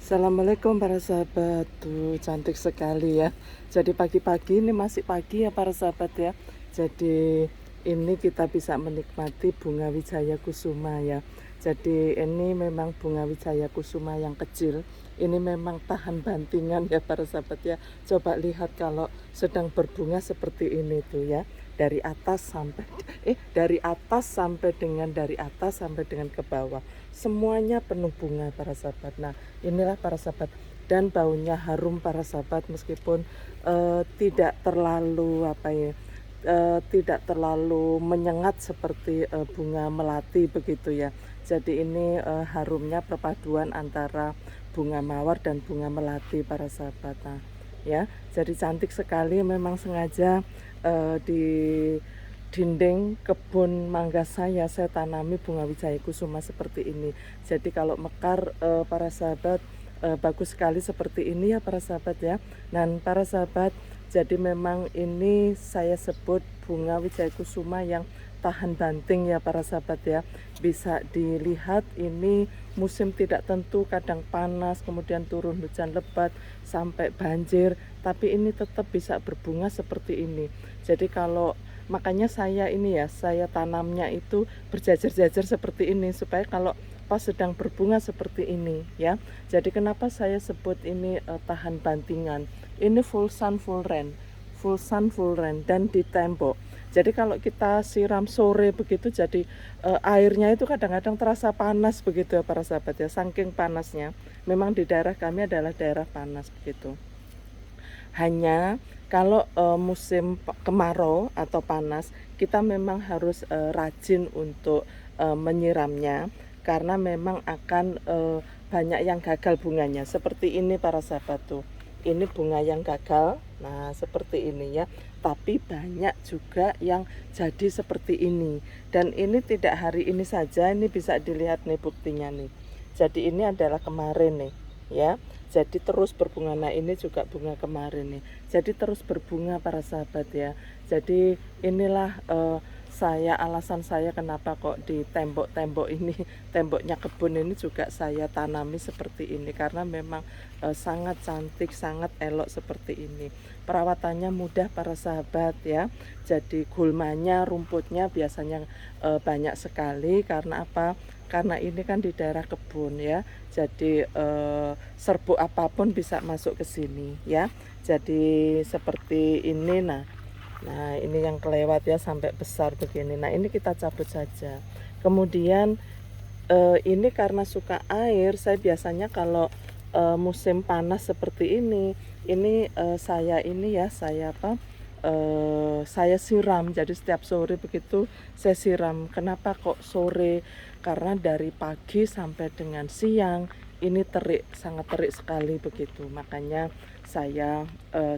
Assalamualaikum para sahabat. Tuh cantik sekali ya. Jadi pagi-pagi ini masih pagi ya para sahabat ya. Jadi ini kita bisa menikmati bunga wijaya kusuma ya. Jadi ini memang bunga wijaya kusuma yang kecil. Ini memang tahan bantingan ya para sahabat ya. Coba lihat kalau sedang berbunga seperti ini tuh ya. Dari atas sampai dari atas sampai dengan ke bawah. Semuanya penuh bunga para sahabat. Nah, inilah para sahabat, dan baunya harum para sahabat, meskipun tidak terlalu tidak terlalu menyengat seperti bunga melati begitu ya. Jadi ini harumnya perpaduan antara bunga mawar dan bunga melati para sahabat. Nah, ya, jadi cantik sekali. Memang sengaja di dinding kebun mangga saya tanami bunga wijaya kusuma seperti ini. Jadi kalau mekar para sahabat, bagus sekali seperti ini ya para sahabat ya. Dan para sahabat, jadi memang ini saya sebut bunga wijaya kusuma yang tahan banting ya para sahabat ya. Bisa dilihat ini musim tidak tentu, kadang panas, kemudian turun hujan lebat sampai banjir, tapi ini tetap bisa berbunga seperti ini. Jadi kalau makanya saya tanamnya itu berjajar-jajar seperti ini, supaya kalau pas sedang berbunga seperti ini ya. Jadi kenapa saya sebut ini tahan bantingan. Ini full sun full rain dan di tembok. Jadi kalau kita siram sore begitu, jadi airnya itu kadang-kadang terasa panas begitu ya para sahabat ya, saking panasnya. Memang di daerah kami adalah daerah panas begitu. Hanya kalau musim kemarau atau panas, kita memang harus rajin untuk menyiramnya, karena memang akan banyak yang gagal bunganya. Seperti ini para sahabat tuh. Ini bunga yang gagal. Nah, seperti ini ya. Tapi banyak juga yang jadi seperti ini. Dan ini tidak hari ini saja, ini bisa dilihat nih buktinya nih. Jadi ini adalah kemarin nih, ya. Jadi terus berbunga. Nah, ini juga bunga kemarin nih. Jadi terus berbunga para sahabat ya. Jadi inilah alasan saya kenapa kok di tembok-tembok ini, temboknya kebun ini juga saya tanami seperti ini, karena memang sangat cantik, sangat elok seperti ini. Perawatannya mudah para sahabat ya. Jadi gulmanya, rumputnya biasanya banyak sekali. Karena apa? Karena ini kan di daerah kebun ya. Jadi serbuk apapun bisa masuk ke sini ya. Jadi seperti ini. Nah, ini yang kelewat ya, sampai besar begini. Nah, ini kita cabut saja. Kemudian ini karena suka air, saya biasanya kalau musim panas seperti ini saya siram. Jadi setiap sore begitu saya siram. Kenapa kok sore? Karena dari pagi sampai dengan siang ini terik, sangat terik sekali begitu. Makanya saya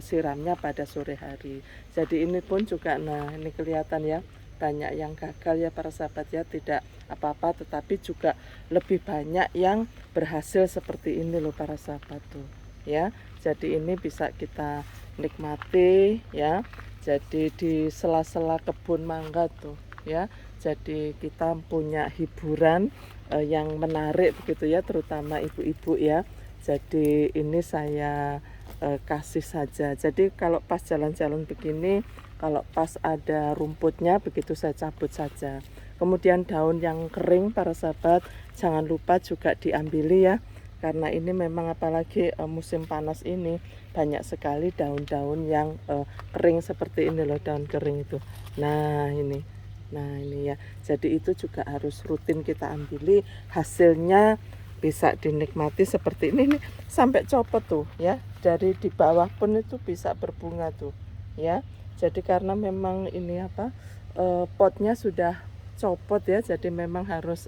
siramnya pada sore hari. Jadi ini pun juga, nah ini kelihatan ya, banyak yang gagal ya para sahabat ya, tidak apa-apa, tetapi juga lebih banyak yang berhasil seperti ini loh para sahabat tuh ya. Jadi ini bisa kita nikmati ya. Jadi di sela-sela kebun mangga tuh ya. Jadi kita punya hiburan yang menarik begitu ya, terutama ibu-ibu ya. Jadi ini saya kasih saja. Jadi kalau pas jalan-jalan begini, kalau pas ada rumputnya begitu saya cabut saja. Kemudian daun yang kering para sahabat jangan lupa juga diambili ya. Karena ini memang apalagi musim panas ini banyak sekali daun-daun yang kering seperti ini loh, daun kering itu. Nah, ini. Nah, ini ya. Jadi itu juga harus rutin kita ambili, hasilnya bisa dinikmati seperti ini nih, sampai copot tuh ya. Dari di bawah pun itu bisa berbunga tuh ya. Jadi karena memang ini potnya sudah copot ya, jadi memang harus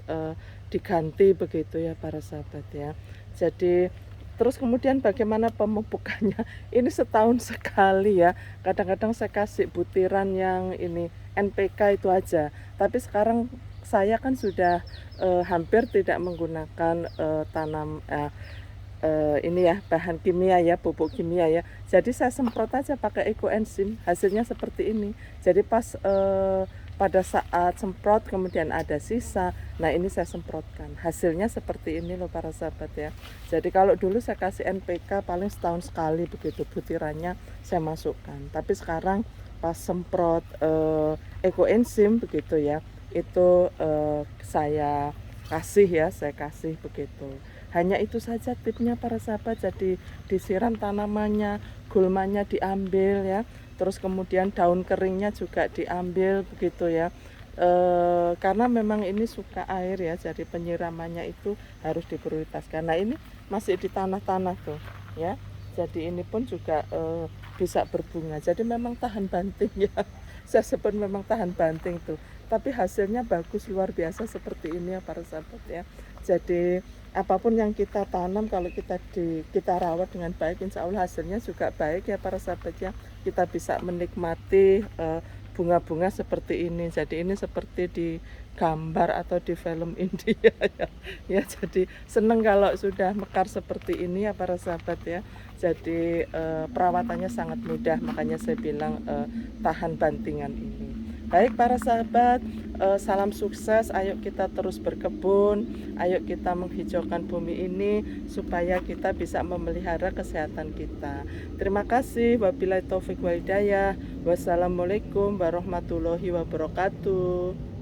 diganti begitu ya para sahabat ya. Jadi terus kemudian bagaimana pemupukannya? Ini setahun sekali ya. Kadang-kadang saya kasih butiran yang ini NPK itu aja. Tapi sekarang saya kan sudah hampir tidak menggunakan ini ya, bahan kimia ya, pupuk kimia ya. Jadi saya semprot aja pakai ekoenzim, hasilnya seperti ini. Jadi pas pada saat semprot kemudian ada sisa. Nah ini saya semprotkan, hasilnya seperti ini loh para sahabat ya. Jadi kalau dulu saya kasih NPK paling setahun sekali begitu butirannya saya masukkan, tapi sekarang pas semprot ekoenzim begitu ya, itu saya kasih begitu. Hanya itu saja tipnya para sahabat. Jadi disiram tanamannya, gulmanya diambil ya, terus kemudian daun keringnya juga diambil begitu ya. Karena memang ini suka air ya, jadi penyiramannya itu harus diprioritaskan. Nah ini masih di tanah-tanah tuh ya, jadi ini pun juga bisa berbunga, jadi memang tahan banting ya. Saya sebut memang tahan banting tuh, tapi hasilnya bagus luar biasa seperti ini ya para sahabat ya. Jadi apapun yang kita tanam kalau kita rawat dengan baik, insya Allah hasilnya juga baik ya para sahabat ya. Kita bisa menikmati bunga-bunga seperti ini. Jadi ini seperti di gambar atau di film India ya. Ya jadi seneng kalau sudah mekar seperti ini ya para sahabat ya. Jadi perawatannya sangat mudah, makanya saya bilang tahan bantingan ini. Baik para sahabat, salam sukses, ayo kita terus berkebun, ayo kita menghijaukan bumi ini supaya kita bisa memelihara kesehatan kita. Terima kasih, wabillahi taufik wal hidayah. Wassalamualaikum warahmatullahi wabarakatuh.